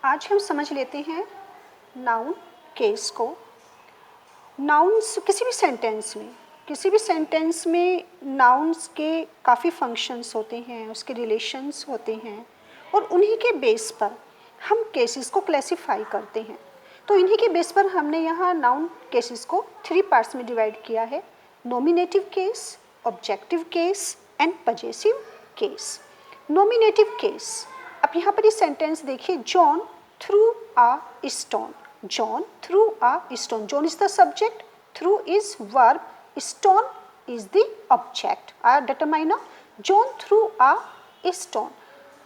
आज हम समझ लेते हैं नाउन केस को। नाउन्स किसी भी सेंटेंस में नाउन्स के काफ़ी फंक्शंस होते हैं, उसके रिलेशंस होते हैं और उन्हीं के बेस पर हम केसेस को क्लासिफाई करते हैं। तो इन्हीं के बेस पर हमने यहाँ नाउन केसेस को 3 पार्ट्स में डिवाइड किया है: nominative case, objective case and possessive case. Nominative case, अब यहाँ पर ये सेंटेंस देखिए, John threw a stone. John threw a stone, John is the subject, threw is verb, stone is the object. Our determiner John threw a stone.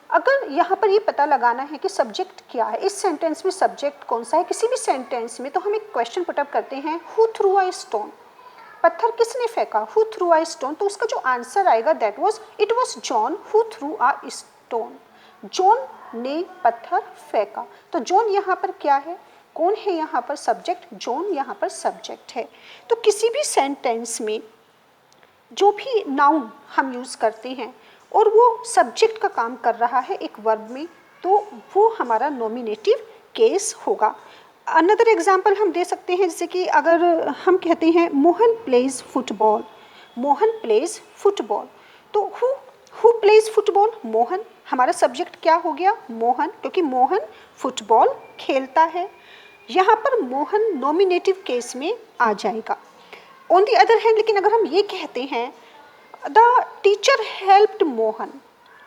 अगर यहाँ पर ये पता लगाना है कि सब्जेक्ट क्या है, इस सेंटेंस में सब्जेक्ट कौन सा है किसी भी सेंटेंस में, तो हम एक क्वेश्चन पुटअप करते हैं, हु थ्रू अ स्टोन, पत्थर किसने फेंका, हु थ्रू अ स्टोन। तो उसका जो आंसर आएगा that was it was John who through a stone. John ने पत्थर फेंका। तो जॉन यहाँ पर क्या है, कौन है यहाँ पर सब्जेक्ट, जॉन यहाँ पर सब्जेक्ट है। तो किसी भी सेंटेंस में जो भी नाउन हम यूज़ करते हैं और वो सब्जेक्ट का काम कर रहा है एक वर्ब में, तो वो हमारा नॉमिनेटिव केस होगा। अनदर एग्जाम्पल हम दे सकते हैं, जैसे कि अगर हम कहते हैं Mohan plays football, Mohan plays football, तो हु प्लेज फुटबॉल, मोहन। हमारा सब्जेक्ट क्या हो गया, मोहन, क्योंकि मोहन फुटबॉल खेलता है। यहाँ पर मोहन नॉमिनेटिव केस में आ जाएगा। ऑन दी अदर हैंड, लेकिन अगर हम ये कहते हैं the teacher helped Mohan,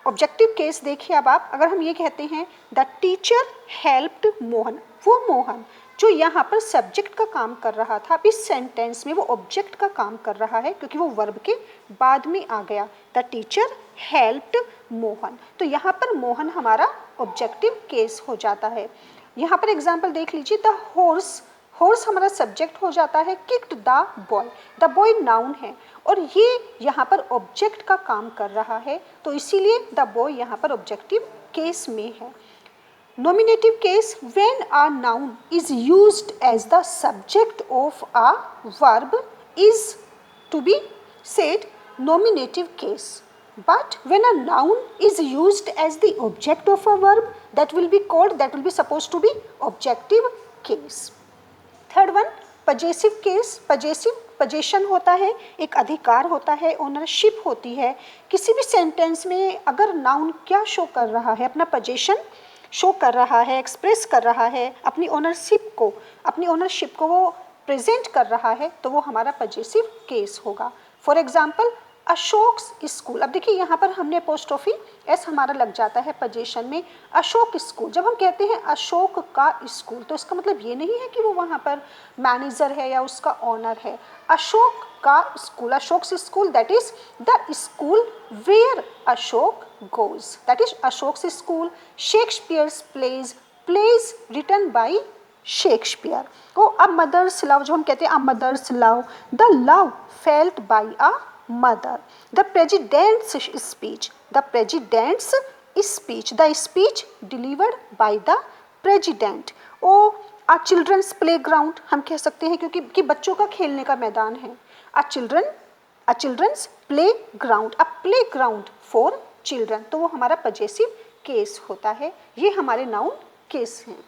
objective case देखिए। अब आप अगर हम ये कहते हैं द टीचर हेल्प्ड मोहन, वो मोहन जो यहाँ पर सब्जेक्ट का काम कर रहा था, अब इस सेंटेंस में वो ऑब्जेक्ट का काम कर रहा है क्योंकि वो वर्ब के बाद में आ गया। द टीचर हेल्प्ड मोहन, तो यहाँ पर मोहन हमारा ऑब्जेक्टिव केस हो जाता है। यहाँ पर एग्जाम्पल देख लीजिए, द हॉर्स, हॉर्स हमारा सब्जेक्ट हो जाता है, kicked the boy, the boy noun है और ये यहाँ पर ऑब्जेक्ट का काम कर रहा है, तो इसीलिए द बॉय यहाँ पर ऑब्जेक्टिव केस में है। Nominative case, when a noun is used as the subject of a verb is to be said nominative case, but when a noun is used as the object of a verb, that will be supposed to be objective case. Third one, possessive case. Possessive, possession होता है, एक अधिकार होता है, ownership होती है। किसी भी सेंटेंस में अगर नाउन क्या शो कर रहा है, अपना पजेशन शो कर रहा है, एक्सप्रेस कर रहा है, अपनी ओनरशिप को वो प्रेजेंट कर रहा है, तो वो हमारा पजेसिव केस होगा। फॉर एग्जाम्पल अशोक्स स्कूल, अब देखिए यहाँ पर हमने अपोस्ट्रोफी एस हमारा लग जाता है पजेशन में, अशोक स्कूल। जब हम कहते हैं अशोक का स्कूल, तो इसका मतलब ये नहीं है कि वो वहाँ पर मैनेजर है या उसका ऑनर है। अशोक का school, Ashok's school, that is the school where Ashok goes, that is Ashok's school. Shakespeare's plays, plays written by Shakespeare. तो अब मदर्स लव, जो हम कहते हैं mother's love, the love felt by a mother. The president's speech, the president's speech, the speech delivered by the president. Oh a children's playground, हम कह सकते हैं क्योंकि बच्चों का खेलने का मैदान है। A children's playground, a playground for children, तो वो हमारा पजेसिव केस होता है। ये हमारे नाउन केस हैं।